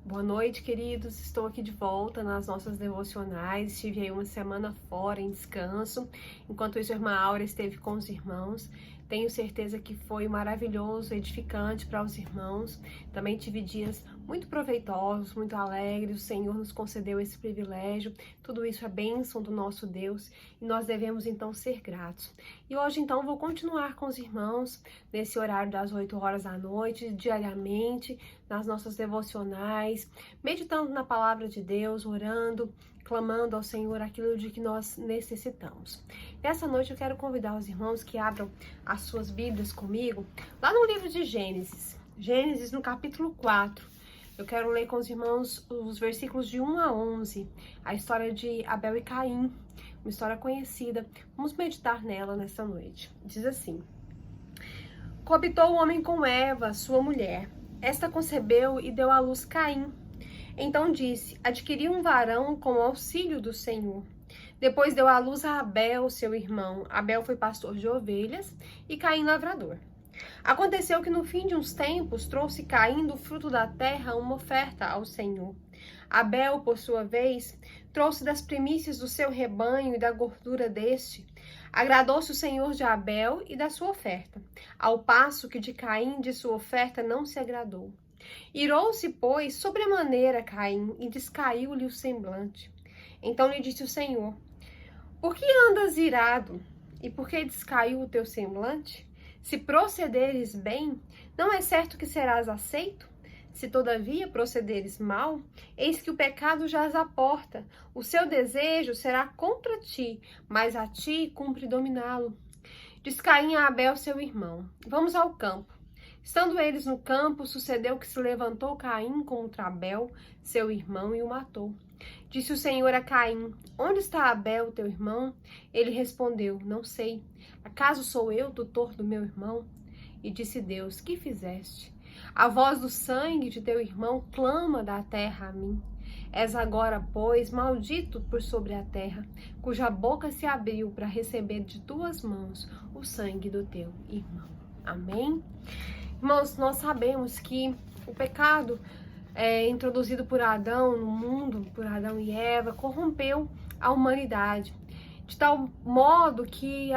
Boa noite, queridos. Estou aqui de volta nas nossas devocionais. Estive aí uma semana fora em descanso. Enquanto isso, a irmã Áurea esteve com os irmãos. Tenho certeza que foi maravilhoso, edificante para os irmãos. Também tive dias muito proveitosos, muito alegres. O Senhor nos concedeu esse privilégio. Tudo isso é bênção do nosso Deus e nós devemos então ser gratos. E hoje então vou continuar com os irmãos nesse horário das 8 horas da noite, diariamente, nas nossas devocionais, meditando na palavra de Deus, orando, clamando ao Senhor aquilo de que nós necessitamos. Nessa noite eu quero convidar os irmãos que abram as suas Bíblias comigo, lá no livro de Gênesis. Gênesis, no capítulo 4. Eu quero ler com os irmãos os versículos de 1 a 11, a história de Abel e Caim, uma história conhecida. Vamos meditar nela nessa noite. Diz assim: Coabitou o homem com Eva, sua mulher. Esta concebeu e deu à luz Caim. Então disse: adquiri um varão com o auxílio do Senhor. Depois deu à luz a Abel, seu irmão. Abel foi pastor de ovelhas e Caim lavrador. Aconteceu que no fim de uns tempos trouxe Caim do fruto da terra uma oferta ao Senhor. Abel, por sua vez, trouxe das primícias do seu rebanho e da gordura deste. Agradou-se o Senhor de Abel e da sua oferta, ao passo que de Caim de sua oferta não se agradou. Irou-se, pois, sobremaneira Caim, e descaiu-lhe o semblante. Então lhe disse o Senhor: por que andas irado? E por que descaiu o teu semblante? Se procederes bem, não é certo que serás aceito? Se todavia procederes mal, eis que o pecado jaz à porta. O seu desejo será contra ti, mas a ti cumpre dominá-lo. Diz Caim a Abel, seu irmão: vamos ao campo. Estando eles no campo, sucedeu que se levantou Caim contra Abel, seu irmão, e o matou. Disse o Senhor a Caim: onde está Abel, teu irmão? Ele respondeu: não sei. Acaso sou eu tutor do meu irmão? E disse Deus: que fizeste? A voz do sangue de teu irmão clama da terra a mim. És agora, pois, maldito por sobre a terra, cuja boca se abriu para receber de tuas mãos o sangue do teu irmão. Amém? Irmãos, nós sabemos que o pecado introduzido por Adão no mundo, por Adão e Eva, corrompeu a humanidade, de tal modo que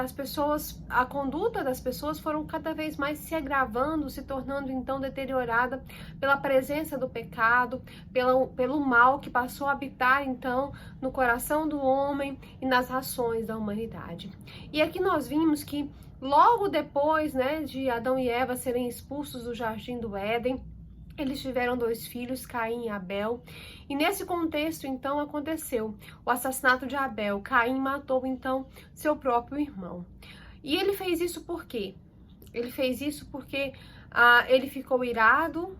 a conduta das pessoas foram cada vez mais se agravando, se tornando então deteriorada pela presença do pecado, pelo mal que passou a habitar então no coração do homem e nas ações da humanidade. E aqui nós vimos que logo depois, de Adão e Eva serem expulsos do Jardim do Éden, eles tiveram 2 filhos, Caim e Abel, e nesse contexto, então, aconteceu o assassinato de Abel. Caim matou, então, seu próprio irmão. E ele fez isso por quê? Ele fez isso porque ele ficou irritado,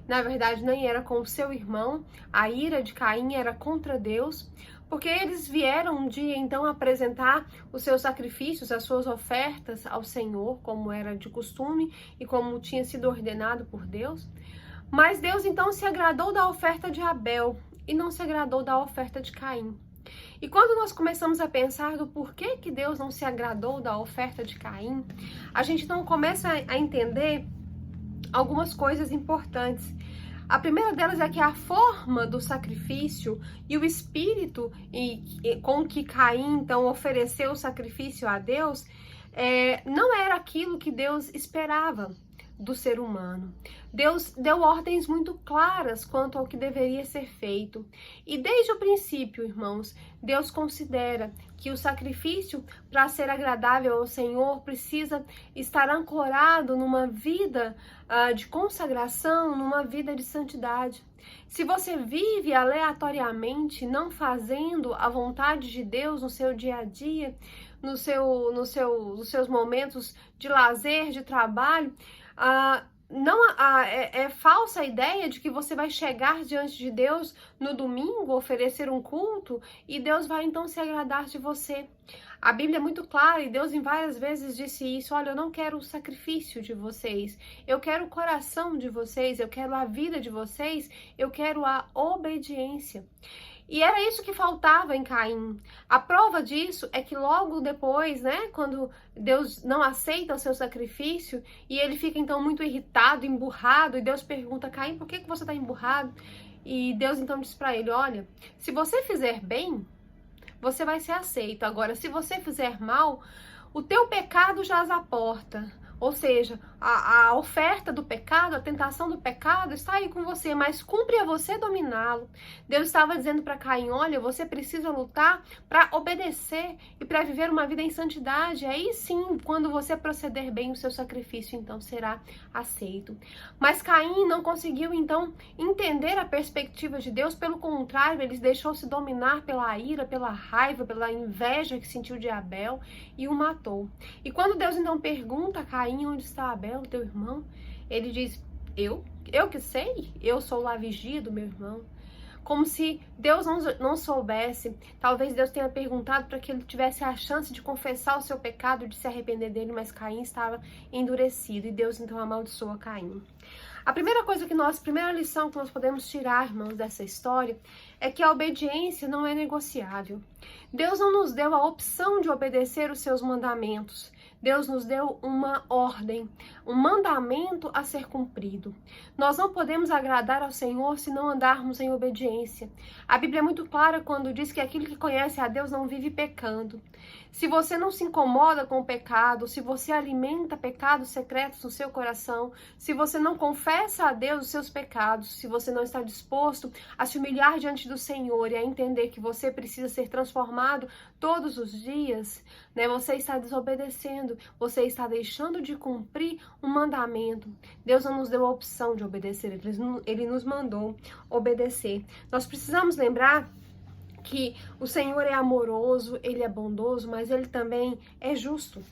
na verdade nem era com o seu irmão, a ira de Caim era contra Deus, porque eles vieram um dia então apresentar os seus sacrifícios, as suas ofertas ao Senhor, como era de costume e como tinha sido ordenado por Deus. Mas Deus então se agradou da oferta de Abel e não se agradou da oferta de Caim. E quando nós começamos a pensar do porquê que Deus não se agradou da oferta de Caim, a gente então começa a entender algumas coisas importantes. A primeira delas é que a forma do sacrifício e o espírito com que Caim então ofereceu o sacrifício a Deus não era aquilo que Deus esperava do ser humano. Deus deu ordens muito claras quanto ao que deveria ser feito. E desde o princípio, irmãos, Deus considera que o sacrifício, para ser agradável ao Senhor, precisa estar ancorado numa vida de consagração, numa vida de santidade. Se você vive aleatoriamente, não fazendo a vontade de Deus no seu dia a dia, nos seus momentos de lazer, de trabalho, é falsa a ideia de que você vai chegar diante de Deus no domingo, oferecer um culto, e Deus vai então se agradar de você. A Bíblia é muito clara e Deus em várias vezes disse isso: olha, eu não quero o sacrifício de vocês, eu quero o coração de vocês, eu quero a vida de vocês, eu quero a obediência. E era isso que faltava em Caim. A prova disso é que logo depois, né, quando Deus não aceita o seu sacrifício e ele fica então muito irritado, emburrado, e Deus pergunta: Caim, por que você está emburrado? E Deus então diz para ele: olha, se você fizer bem, você vai ser aceito. Agora, se você fizer mal, o teu pecado jaz à porta. Ou seja, a oferta do pecado, a tentação do pecado está aí com você, mas cumpre a você dominá-lo. Deus estava dizendo para Caim: olha, você precisa lutar para obedecer e para viver uma vida em santidade. Aí sim, quando você proceder bem, o seu sacrifício então será aceito. Mas Caim não conseguiu então entender a perspectiva de Deus, pelo contrário, ele deixou-se dominar pela ira, pela raiva, pela inveja que sentiu de Abel e o matou. E quando Deus então pergunta a Caim: onde está Abel, teu irmão? Ele diz: eu que sei, eu sou lá a vigia do meu irmão. Como se Deus não soubesse. Talvez Deus tenha perguntado para que ele tivesse a chance de confessar o seu pecado, de se arrepender dele, mas Caim estava endurecido e Deus então amaldiçoa Caim. A primeira lição que nós podemos tirar, irmãos, dessa história é que a obediência não é negociável. Deus não nos deu a opção de obedecer os seus mandamentos. Deus nos deu uma ordem, um mandamento a ser cumprido. Nós não podemos agradar ao Senhor se não andarmos em obediência. A Bíblia é muito clara quando diz que aquele que conhece a Deus não vive pecando. Se você não se incomoda com o pecado, se você alimenta pecados secretos no seu coração, se você não confessa a Deus os seus pecados, se você não está disposto a se humilhar diante do Senhor e a entender que você precisa ser transformado todos os dias, né? Você está desobedecendo, você está deixando de cumprir um mandamento. Deus não nos deu a opção de obedecer, Ele nos mandou obedecer. Nós precisamos lembrar que o Senhor é amoroso, Ele é bondoso, mas Ele também é justo.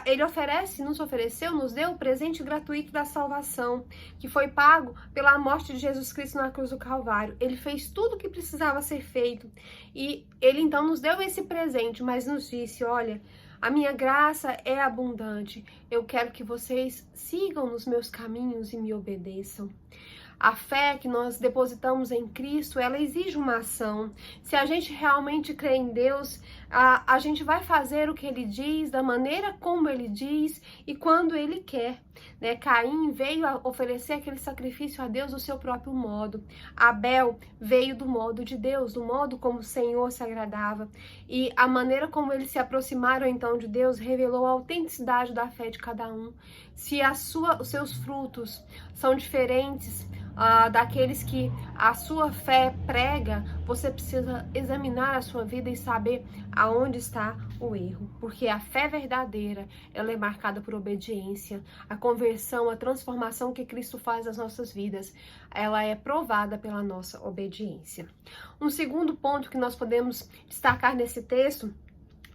Ele nos ofereceu, nos deu o presente gratuito da salvação, que foi pago pela morte de Jesus Cristo na cruz do Calvário. Ele fez tudo o que precisava ser feito e Ele então nos deu esse presente, mas nos disse: olha, a minha graça é abundante, eu quero que vocês sigam nos meus caminhos e me obedeçam. A fé que nós depositamos em Cristo, ela exige uma ação. Se a gente realmente crê em Deus, a gente vai fazer o que Ele diz, da maneira como Ele diz e quando Ele quer. Né? Caim veio a oferecer aquele sacrifício a Deus do seu próprio modo. Abel veio do modo de Deus, do modo como o Senhor se agradava. E a maneira como eles se aproximaram então de Deus revelou a autenticidade da fé de cada um. Se os seus frutos são diferentes daqueles que a sua fé prega, você precisa examinar a sua vida e saber aonde está o erro, porque a fé verdadeira, ela é marcada por obediência. A conversão, a transformação que Cristo faz nas nossas vidas, ela é provada pela nossa obediência. Um segundo ponto que nós podemos destacar nesse texto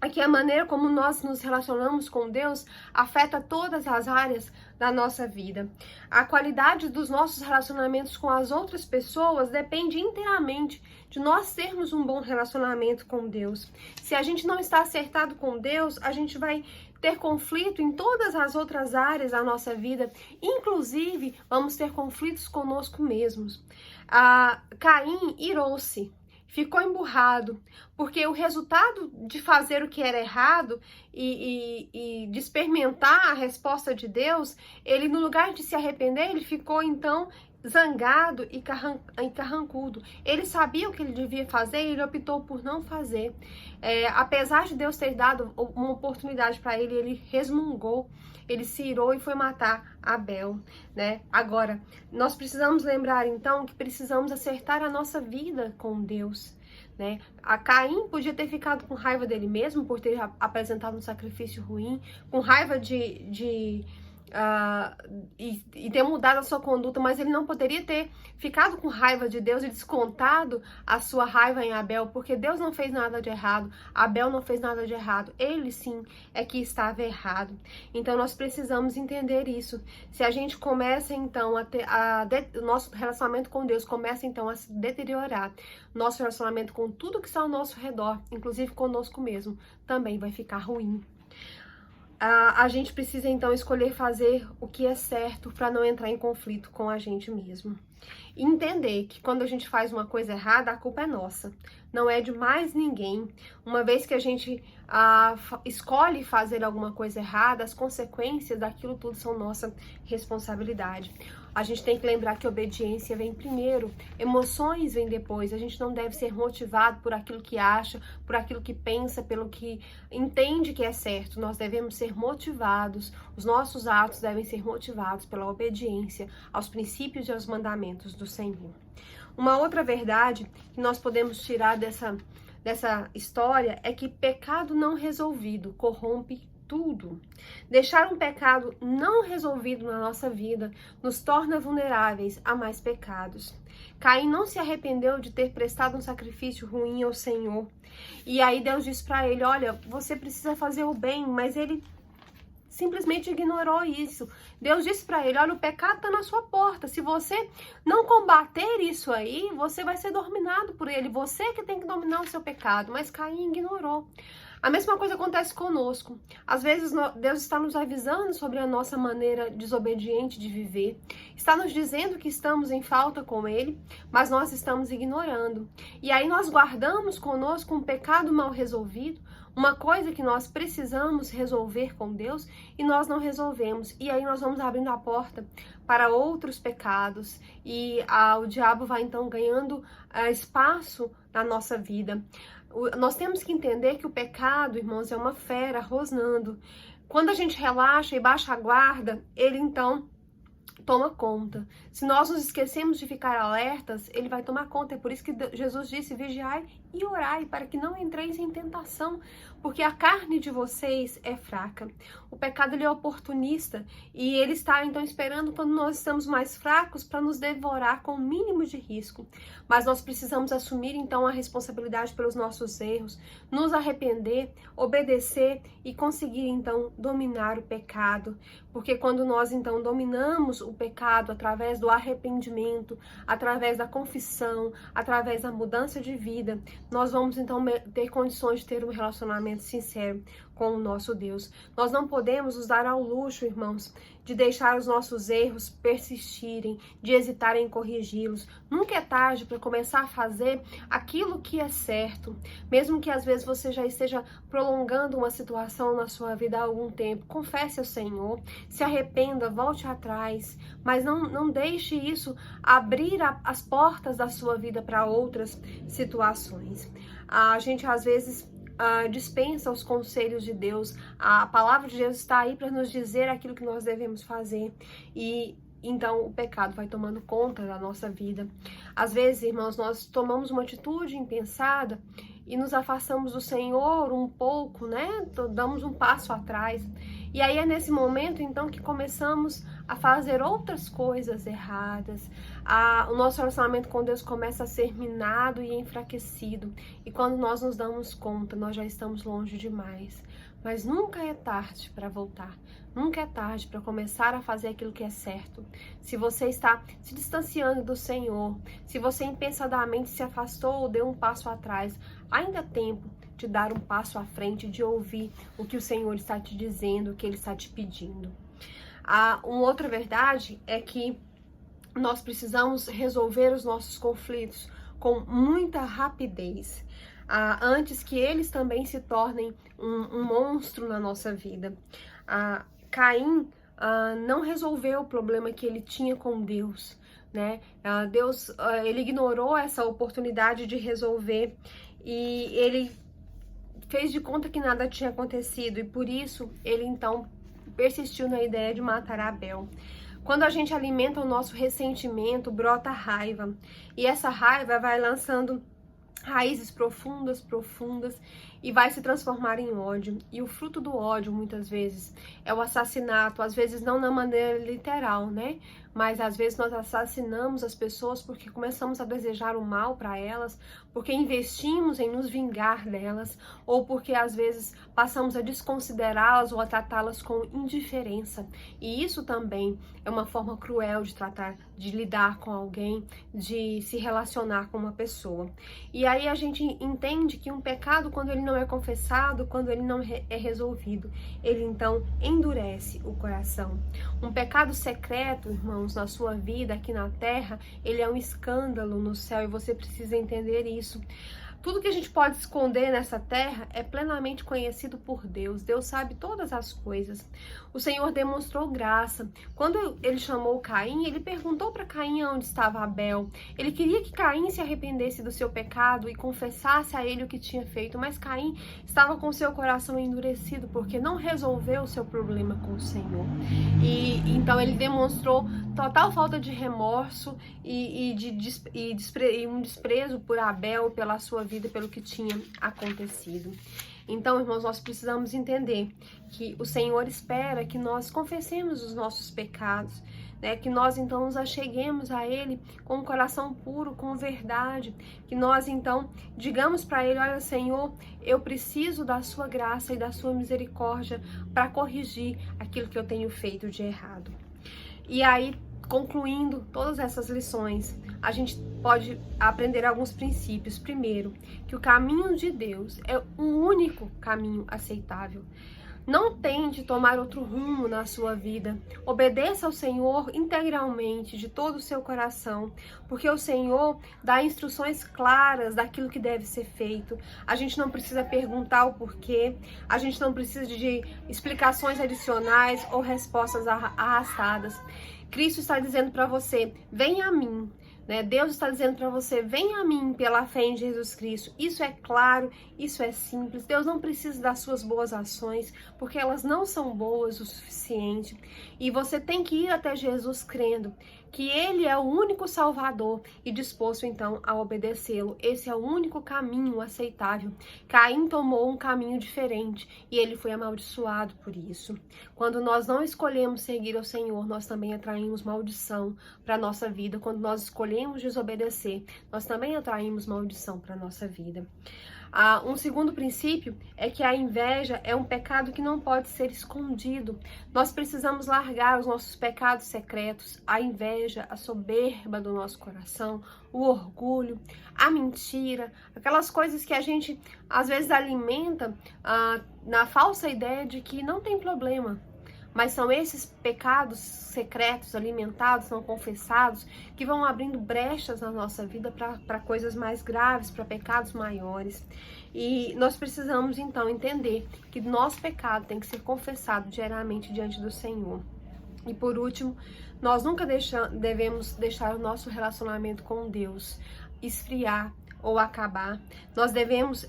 é que a maneira como nós nos relacionamos com Deus afeta todas as áreas da nossa vida. A qualidade dos nossos relacionamentos com as outras pessoas depende inteiramente de nós termos um bom relacionamento com Deus. Se a gente não está acertado com Deus, a gente vai ter conflito em todas as outras áreas da nossa vida, inclusive vamos ter conflitos conosco mesmos. Caim irou-se. Ficou emburrado, porque o resultado de fazer o que era errado e de experimentar a resposta de Deus, ele, no lugar de se arrepender, ele ficou então zangado e carrancudo. Ele sabia o que ele devia fazer e ele optou por não fazer. Apesar de Deus ter dado uma oportunidade para ele, ele resmungou, ele se irou e foi matar Abel, né? Agora, nós precisamos lembrar então que precisamos acertar a nossa vida com Deus, né? A Caim podia ter ficado com raiva dele mesmo por ter apresentado um sacrifício ruim, com raiva e ter mudado a sua conduta, mas ele não poderia ter ficado com raiva de Deus e descontado a sua raiva em Abel, porque Deus não fez nada de errado, Abel não fez nada de errado, ele sim é que estava errado. Então nós precisamos entender isso. Se a gente começa então nosso relacionamento com Deus começa então a se deteriorar, nosso relacionamento com tudo que está ao nosso redor, inclusive conosco mesmo, também vai ficar ruim. a gente precisa então escolher fazer o que é certo para não entrar em conflito com a gente mesmo. E entender que quando a gente faz uma coisa errada, a culpa é nossa, não é de mais ninguém. Uma vez que a gente escolhe fazer alguma coisa errada, as consequências daquilo tudo são nossa responsabilidade. A gente tem que lembrar que obediência vem primeiro, emoções vêm depois. A gente não deve ser motivado por aquilo que acha, por aquilo que pensa, pelo que entende que é certo. Nós devemos ser motivados, os nossos atos devem ser motivados pela obediência aos princípios e aos mandamentos do Senhor. Uma outra verdade que nós podemos tirar dessa história é que pecado não resolvido corrompe tudo. Deixar um pecado não resolvido na nossa vida nos torna vulneráveis a mais pecados. Caim não se arrependeu de ter prestado um sacrifício ruim ao Senhor. E aí Deus diz para ele, olha, você precisa fazer o bem, mas ele simplesmente ignorou isso. Deus disse para ele, olha, o pecado está na sua porta. Se você não combater isso aí, você vai ser dominado por ele. Você que tem que dominar o seu pecado. Mas Caim ignorou. A mesma coisa acontece conosco. Às vezes Deus está nos avisando sobre a nossa maneira desobediente de viver. Está nos dizendo que estamos em falta com Ele, mas nós estamos ignorando. E aí nós guardamos conosco um pecado mal resolvido, uma coisa que nós precisamos resolver com Deus e nós não resolvemos. E aí nós vamos abrindo a porta para outros pecados e o diabo vai então ganhando espaço na nossa vida. Nós temos que entender que o pecado, irmãos, é uma fera rosnando. Quando a gente relaxa e baixa a guarda, ele então toma conta. Se nós nos esquecemos de ficar alertas, ele vai tomar conta. É por isso que Jesus disse, vigiai e orai, para que não entreis em tentação, porque a carne de vocês é fraca. O pecado ele é oportunista e ele está então esperando quando nós estamos mais fracos para nos devorar com o mínimo de risco. Mas nós precisamos assumir então a responsabilidade pelos nossos erros, nos arrepender, obedecer e conseguir então dominar o pecado. Porque quando nós então dominamos o pecado através do arrependimento, através da confissão, através da mudança de vida, nós vamos então ter condições de ter um relacionamento sincero com o nosso Deus. Nós não podemos nos dar ao luxo, irmãos, de deixar os nossos erros persistirem, de hesitar em corrigi-los. Nunca é tarde para começar a fazer aquilo que é certo, mesmo que às vezes você já esteja prolongando uma situação na sua vida há algum tempo. Confesse ao Senhor, se arrependa, volte atrás, mas não deixe isso abrir as portas da sua vida para outras situações. A gente às vezes dispensa os conselhos de Deus. A palavra de Deus está aí para nos dizer aquilo que nós devemos fazer e então o pecado vai tomando conta da nossa vida. Às vezes, irmãos, nós tomamos uma atitude impensada e nos afastamos do Senhor um pouco, né? Damos um passo atrás. E aí é nesse momento, então, que começamos a fazer outras coisas erradas. O nosso relacionamento com Deus começa a ser minado e enfraquecido. E quando nós nos damos conta, nós já estamos longe demais. Mas nunca é tarde para voltar. Nunca é tarde para começar a fazer aquilo que é certo. Se você está se distanciando do Senhor, se você impensadamente se afastou ou deu um passo atrás, ainda há tempo de dar um passo à frente, de ouvir o que o Senhor está te dizendo, o que Ele está te pedindo. Uma outra verdade é que nós precisamos resolver os nossos conflitos com muita rapidez, antes que eles também se tornem um monstro na nossa vida. Caim não resolveu o problema que ele tinha com Deus, né? Deus, ele ignorou essa oportunidade de resolver e ele fez de conta que nada tinha acontecido e por isso ele então persistiu na ideia de matar Abel. Quando a gente alimenta o nosso ressentimento, brota raiva e essa raiva vai lançando raízes profundas e vai se transformar em ódio. E o fruto do ódio, muitas vezes, é o assassinato, às vezes não na maneira literal, né? mas às vezes nós assassinamos as pessoas porque começamos a desejar o mal para elas, porque investimos em nos vingar delas, ou porque às vezes passamos a desconsiderá-las ou a tratá-las com indiferença. E isso também é uma forma cruel de tratar, de lidar com alguém, de se relacionar com uma pessoa. E aí a gente entende que um pecado, quando ele não é confessado, quando ele não é resolvido, ele então endurece o coração. Um pecado secreto, irmãos, na sua vida aqui na terra, ele é um escândalo no céu e você precisa entender isso. Tudo que a gente pode esconder nessa terra é plenamente conhecido por Deus. Deus sabe todas as coisas. O Senhor demonstrou graça. Quando ele chamou Caim, ele perguntou para Caim onde estava Abel. Ele queria que Caim se arrependesse do seu pecado e confessasse a ele o que tinha feito, mas Caim estava com seu coração endurecido porque não resolveu o seu problema com o Senhor. E então ele demonstrou total falta de remorso e um desprezo por Abel, pela sua vida, pelo que tinha acontecido. Então, irmãos, nós precisamos entender que o Senhor espera que nós confessemos os nossos pecados, né? Que nós então nos acheguemos a Ele com um coração puro, com verdade, que nós então digamos para Ele: olha, Senhor, eu preciso da sua graça e da sua misericórdia para corrigir aquilo que eu tenho feito de errado. E aí, concluindo todas essas lições, a gente pode aprender alguns princípios. Primeiro, que o caminho de Deus é o único caminho aceitável. Não tente tomar outro rumo na sua vida. Obedeça ao Senhor integralmente, de todo o seu coração, porque o Senhor dá instruções claras daquilo que deve ser feito. A gente não precisa perguntar o porquê, a gente não precisa de explicações adicionais ou respostas arrastadas. Cristo está dizendo para você: venha a mim. Deus está dizendo para você: venha a mim pela fé em Jesus Cristo. Isso é claro, isso é simples. Deus não precisa das suas boas ações, porque elas não são boas o suficiente. E você tem que ir até Jesus crendo que Ele é o único Salvador e disposto então a obedecê-lo. Esse é o único caminho aceitável. Caim tomou um caminho diferente e ele foi amaldiçoado por isso. Quando nós não escolhemos seguir ao Senhor, nós também atraímos maldição para a nossa vida. Quando nós escolhemos desobedecer, nós também atraímos maldição para a nossa vida. Um segundo princípio é que a inveja é um pecado que não pode ser escondido. Nós precisamos largar os nossos pecados secretos, a inveja, a soberba do nosso coração, o orgulho, a mentira, aquelas coisas que a gente às vezes alimenta na falsa ideia de que não tem problema. Mas são esses pecados secretos, alimentados, não confessados, que vão abrindo brechas na nossa vida para coisas mais graves, para pecados maiores. E nós precisamos, então, entender que nosso pecado tem que ser confessado diariamente diante do Senhor. E por último, nós nunca devemos deixar o nosso relacionamento com Deus esfriar ou acabar. Nós devemos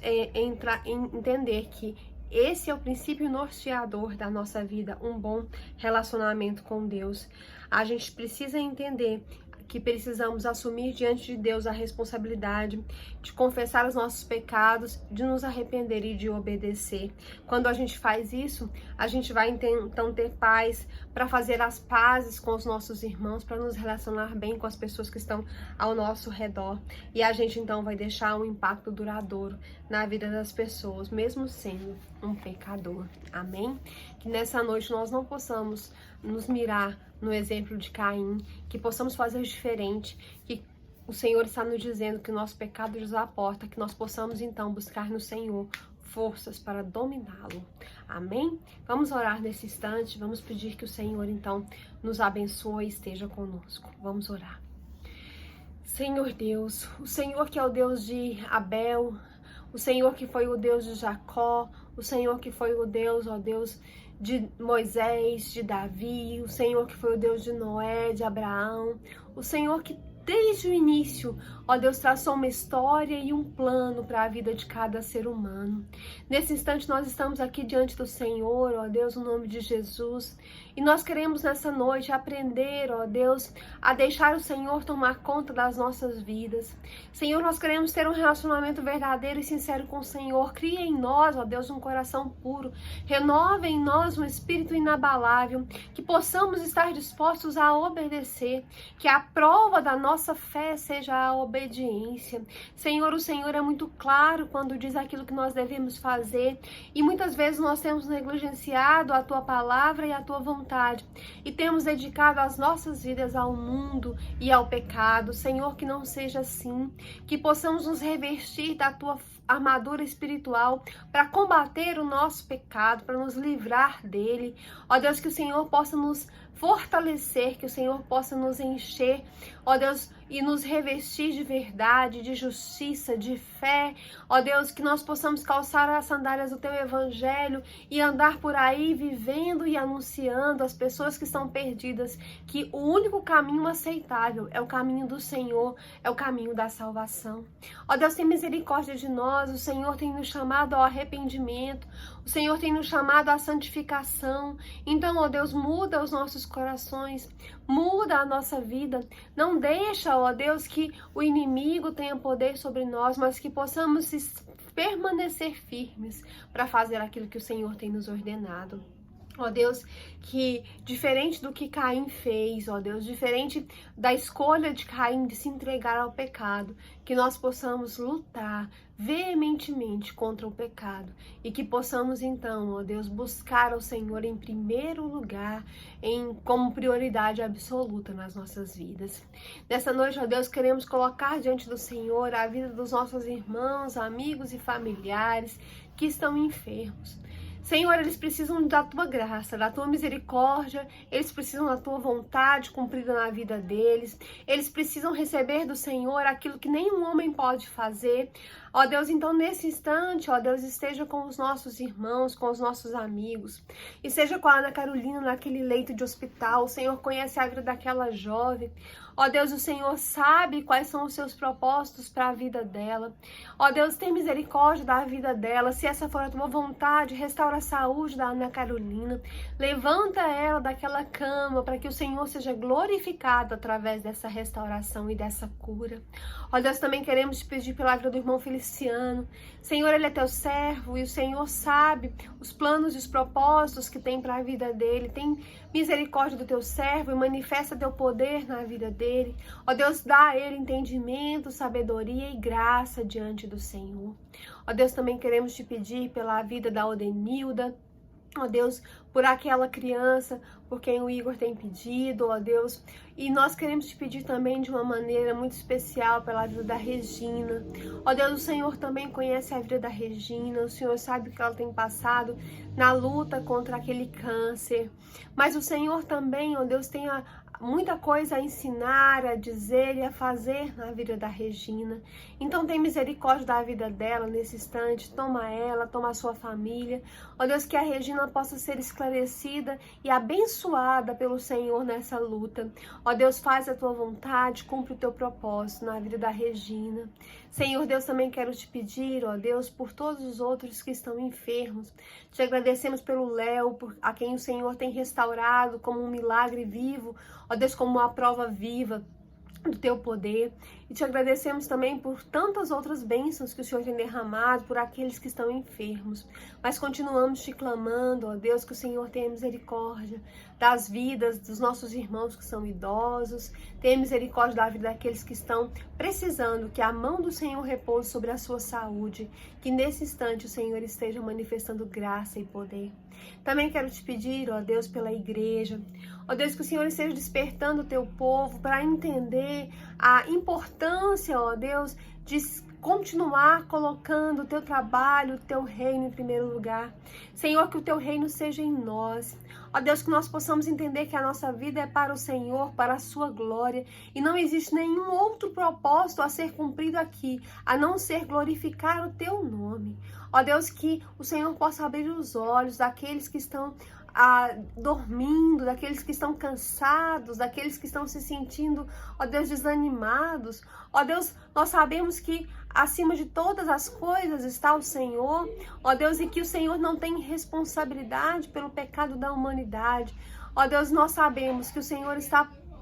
entender que esse é o princípio norteador da nossa vida, um bom relacionamento com Deus. A gente precisa entender que precisamos assumir diante de Deus a responsabilidade de confessar os nossos pecados, de nos arrepender e de obedecer. Quando a gente faz isso, a gente vai então ter paz para fazer as pazes com os nossos irmãos, para nos relacionar bem com as pessoas que estão ao nosso redor. E a gente então vai deixar um impacto duradouro na vida das pessoas, mesmo sendo um pecador. Amém? Que nessa noite nós não possamos nos mirar no exemplo de Caim, que possamos fazer diferente, que o Senhor está nos dizendo que o nosso pecado nos aporta, que nós possamos então buscar no Senhor forças para dominá-lo. Amém? Vamos orar nesse instante, vamos pedir que o Senhor então nos abençoe e esteja conosco. Vamos orar. Senhor Deus, o Senhor que é o Deus de Abel, o Senhor que foi o Deus de Jacó, o Senhor que foi o Deus, ó Deus, de Moisés, de Davi, o Senhor que foi o Deus de Noé, de Abraão, o Senhor que desde o início, ó Deus, traçou uma história e um plano para a vida de cada ser humano. Nesse instante nós estamos aqui diante do Senhor, ó Deus, no nome de Jesus, e nós queremos nessa noite aprender, ó Deus, a deixar o Senhor tomar conta das nossas vidas. Senhor, nós queremos ter um relacionamento verdadeiro e sincero com o Senhor. Cria em nós, ó Deus, um coração puro. Renova em nós um espírito inabalável, que possamos estar dispostos a obedecer, que a prova da nossa fé seja a obediência. Senhor, o Senhor é muito claro quando diz aquilo que nós devemos fazer, e muitas vezes nós temos negligenciado a Tua palavra e a Tua vontade, e temos dedicado as nossas vidas ao mundo e ao pecado. Senhor, que não seja assim, que possamos nos revestir da Tua armadura espiritual para combater o nosso pecado, para nos livrar dele. Ó Deus, que o Senhor possa nos fortalecer, que o Senhor possa nos encher, ó Deus, e nos revestir de verdade, de justiça, de fé. Ó Deus, que nós possamos calçar as sandálias do Teu Evangelho e andar por aí vivendo e anunciando às pessoas que estão perdidas que o único caminho aceitável é o caminho do Senhor, é o caminho da salvação. Ó Deus, tem misericórdia de nós, o Senhor tem nos chamado ao arrependimento, o Senhor tem nos chamado à santificação. Então, ó Deus, muda os nossos corações, muda a nossa vida. Não deixa, ó Deus, que o inimigo tenha poder sobre nós, mas que possamos permanecer firmes para fazer aquilo que o Senhor tem nos ordenado. Ó Deus, que diferente do que Caim fez, ó Deus, diferente da escolha de Caim de se entregar ao pecado, que nós possamos lutar veementemente contra o pecado e que possamos então, ó Deus, buscar o Senhor em primeiro lugar, como prioridade absoluta nas nossas vidas. Nessa noite, ó Deus, queremos colocar diante do Senhor a vida dos nossos irmãos, amigos e familiares que estão enfermos. Senhor, eles precisam da Tua graça, da Tua misericórdia, eles precisam da Tua vontade cumprida na vida deles, eles precisam receber do Senhor aquilo que nenhum homem pode fazer. Ó Deus, então nesse instante, ó Deus, esteja com os nossos irmãos, com os nossos amigos, e seja com a Ana Carolina naquele leito de hospital. O Senhor conhece a vida daquela jovem. Ó Deus, o Senhor sabe quais são os seus propósitos para a vida dela. Ó Deus, tem misericórdia da vida dela. Se essa for a Tua vontade, restaura a saúde da Ana Carolina. Levanta ela daquela cama para que o Senhor seja glorificado através dessa restauração e dessa cura. Ó Deus, também queremos te pedir pela vida do irmão Feliciano. Senhor, ele é Teu servo e o Senhor sabe os planos e os propósitos que tem para a vida dele. Tem misericórdia do Teu servo e manifesta Teu poder na vida dele. Ó Deus, dá a ele entendimento, sabedoria e graça diante do Senhor. Ó Deus, também queremos te pedir pela vida da Odenilda. Ó Deus, por aquela criança por quem o Igor tem pedido, ó Deus. E nós queremos te pedir também de uma maneira muito especial pela vida da Regina. Ó Deus, o Senhor também conhece a vida da Regina, o Senhor sabe o que ela tem passado na luta contra aquele câncer. Mas o Senhor também, ó Deus, tem muita coisa a ensinar, a dizer e a fazer na vida da Regina. Então tem misericórdia da vida dela nesse instante, toma ela, toma a sua família. Ó Deus, que a Regina possa ser esclarecida e abençoada pelo Senhor nessa luta. Ó Deus, faz a Tua vontade, cumpre o Teu propósito na vida da Regina. Senhor Deus, também quero te pedir, ó Deus, por todos os outros que estão enfermos. Te agradecemos pelo Léo, a quem o Senhor tem restaurado como um milagre vivo, ó Deus, como uma prova viva do Teu poder. E te agradecemos também por tantas outras bênçãos que o Senhor tem derramado por aqueles que estão enfermos. Mas continuamos te clamando, ó Deus, que o Senhor tenha misericórdia das vidas dos nossos irmãos que são idosos, tenha misericórdia da vida daqueles que estão precisando, que a mão do Senhor repouse sobre a sua saúde, que nesse instante o Senhor esteja manifestando graça e poder. Também quero te pedir, ó Deus, pela igreja, ó Deus, que o Senhor esteja despertando o Teu povo para entender a importância, ó Deus, de continuar colocando o Teu trabalho, o Teu reino em primeiro lugar. Senhor, que o Teu reino seja em nós. Ó Deus, que nós possamos entender que a nossa vida é para o Senhor, para a Sua glória, e não existe nenhum outro propósito a ser cumprido aqui, a não ser glorificar o Teu nome. Ó Deus, que o Senhor possa abrir os olhos daqueles que estão dormindo, daqueles que estão cansados, daqueles que estão se sentindo, ó Deus, desanimados. Ó Deus, nós sabemos que acima de todas as coisas está o Senhor, ó Deus, e que o Senhor não tem responsabilidade pelo pecado da humanidade. Ó Deus, nós sabemos que o Senhor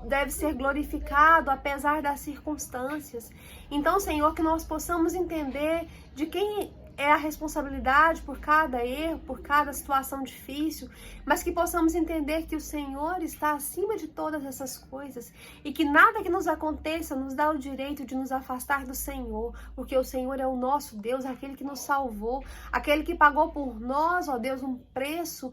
deve ser glorificado apesar das circunstâncias. Então, Senhor, que nós possamos entender de quem é a responsabilidade por cada erro, por cada situação difícil, mas que possamos entender que o Senhor está acima de todas essas coisas e que nada que nos aconteça nos dá o direito de nos afastar do Senhor, porque o Senhor é o nosso Deus, aquele que nos salvou, aquele que pagou por nós, ó Deus, um preço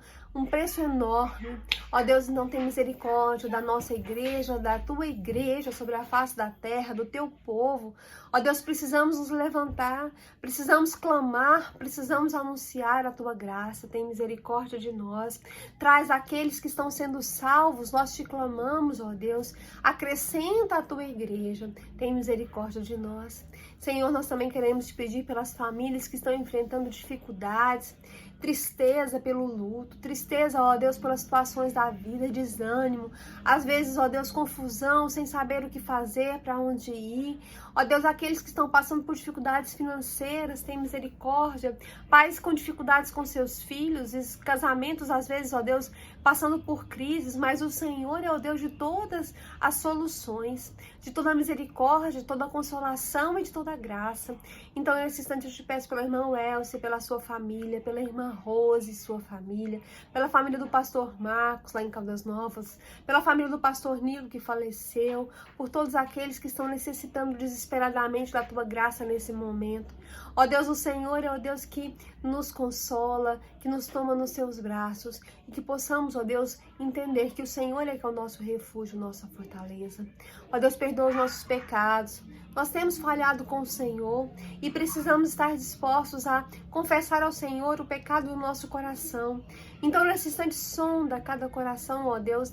enorme. Ó Deus, não tem misericórdia da nossa igreja, da tua igreja sobre a face da terra, do teu povo. Ó Deus, precisamos nos levantar, precisamos clamar, precisamos anunciar a tua graça. Tem misericórdia de nós. Traz aqueles que estão sendo salvos, nós te clamamos, ó Deus. Acrescenta a tua igreja. Tem misericórdia de nós. Senhor, nós também queremos te pedir pelas famílias que estão enfrentando dificuldades, tristeza pelo luto, tristeza, ó Deus, pelas situações da vida, desânimo, às vezes, ó Deus, confusão, sem saber o que fazer, para onde ir. Ó Deus, aqueles que estão passando por dificuldades financeiras, tem misericórdia. Pais com dificuldades com seus filhos, casamentos, às vezes, ó Deus, passando por crises, mas o Senhor é o Deus de todas as soluções, de toda a misericórdia, de toda a consolação e de toda a graça. Então, nesse instante, eu te peço pela irmã Elce, pela sua família, pela irmã Rose e sua família, pela família do pastor Marcos, lá em Caldas Novas, pela família do pastor Nilo, que faleceu, por todos aqueles que estão necessitando desesperadamente da tua graça nesse momento. Ó Deus, o Senhor é o Deus que nos consola, que nos toma nos seus braços, e que possamos, ó Deus, entender que o Senhor é que é o nosso refúgio, nossa fortaleza. Ó Deus, perdoa os nossos pecados. Nós temos falhado com o Senhor e precisamos estar dispostos a confessar ao Senhor o pecado do nosso coração. Então, nesse instante, sonda cada coração, ó Deus,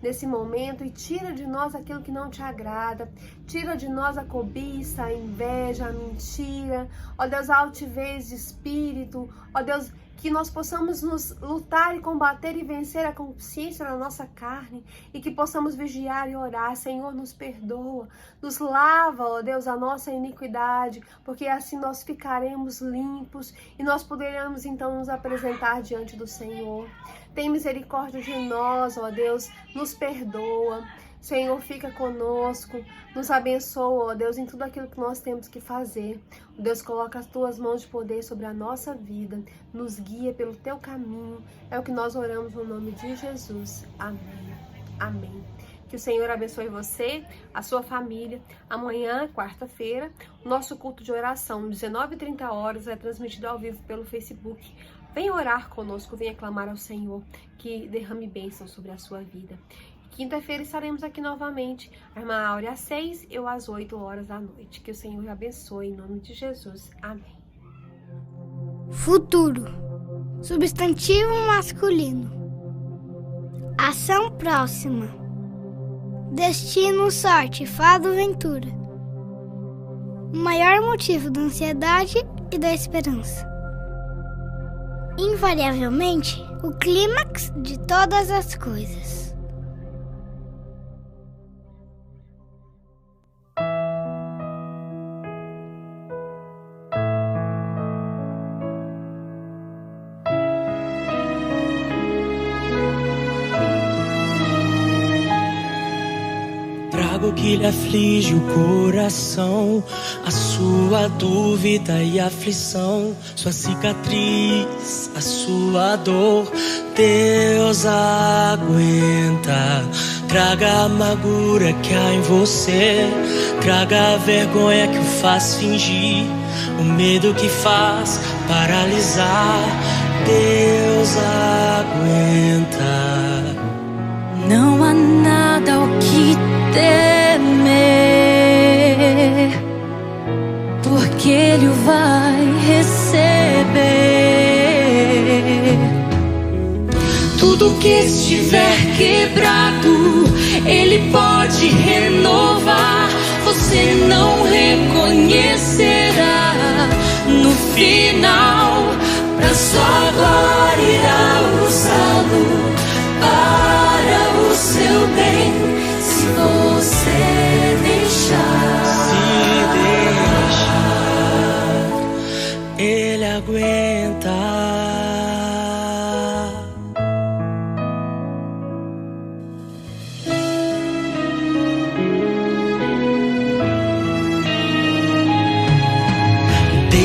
nesse momento, e tira de nós aquilo que não te agrada. Tira de nós a cobiça, a inveja, a mentira. Ó Deus, a altivez de espírito. Ó Deus, que nós possamos nos lutar e combater e vencer a consciência na nossa carne, e que possamos vigiar e orar. Senhor, nos perdoa, nos lava, ó Deus, a nossa iniquidade, porque assim nós ficaremos limpos e nós poderemos então nos apresentar diante do Senhor. Tem misericórdia de nós, ó Deus, nos perdoa. Senhor, fica conosco, nos abençoa, ó Deus, em tudo aquilo que nós temos que fazer. Deus, coloca as tuas mãos de poder sobre a nossa vida, nos guia pelo teu caminho. É o que nós oramos no nome de Jesus. Amém. Amém. Que o Senhor abençoe você, a sua família. Amanhã, quarta-feira, o nosso culto de oração, 19h30, é transmitido ao vivo pelo Facebook. Venha orar conosco, venha clamar ao Senhor, que derrame bênção sobre a sua vida. Quinta-feira estaremos aqui novamente, a irmã Áurea às 6, eu às 8 horas da noite. Que o Senhor abençoe, em nome de Jesus. Amém. Futuro. Substantivo masculino. Ação próxima. Destino, sorte, fado, ventura. O maior motivo da ansiedade e da esperança. Invariavelmente, o clímax de todas as coisas. Trago o que lhe aflige o coração, a sua dúvida e aflição, sua cicatriz, a sua dor. Deus aguenta. Traga a amargura que há em você, traga a vergonha que o faz fingir, o medo que faz paralisar. Deus aguenta. Não há nada o que temer, porque Ele o vai receber. Tudo que estiver quebrado, Ele pode renovar. Você não reconhecerá no final. Pra sua glória irá usá-lo.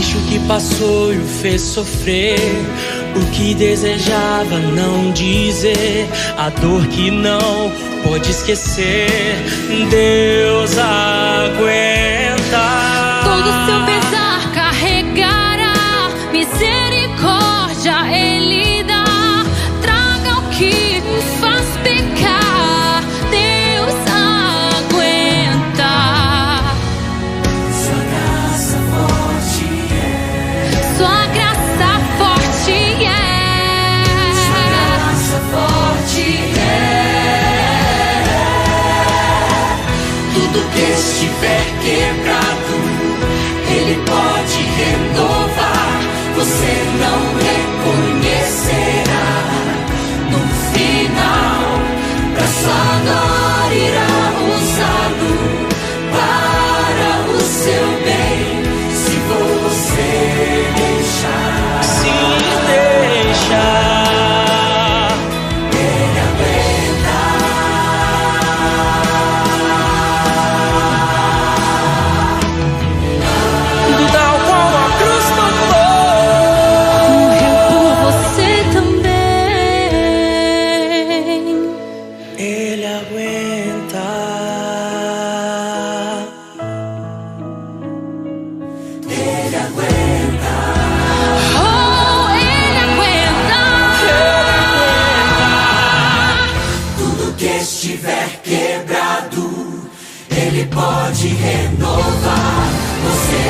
Deixa o que passou e o fez sofrer, o que desejava não dizer, a dor que não pode esquecer. Deus aguenta. Todo seu pesar carregará, misericórdia Ele dá. Traga o que me faz pecar, Deus aguenta. Sua graça forte é. Sua graça forte é. Sua graça forte é. Tudo que estiver quebrado, Ele pode renovar. Você não reconhecerá no final. Pra sua glória irá usá-lo para o seu bem, se você deixar. Se deixar. Ele aguenta. Tal qual a cruz Morreu por você também. Ele aguenta. Ele aguenta. Oh, Ele aguenta. Tudo que estiver quebrado, Ele pode renovar. Você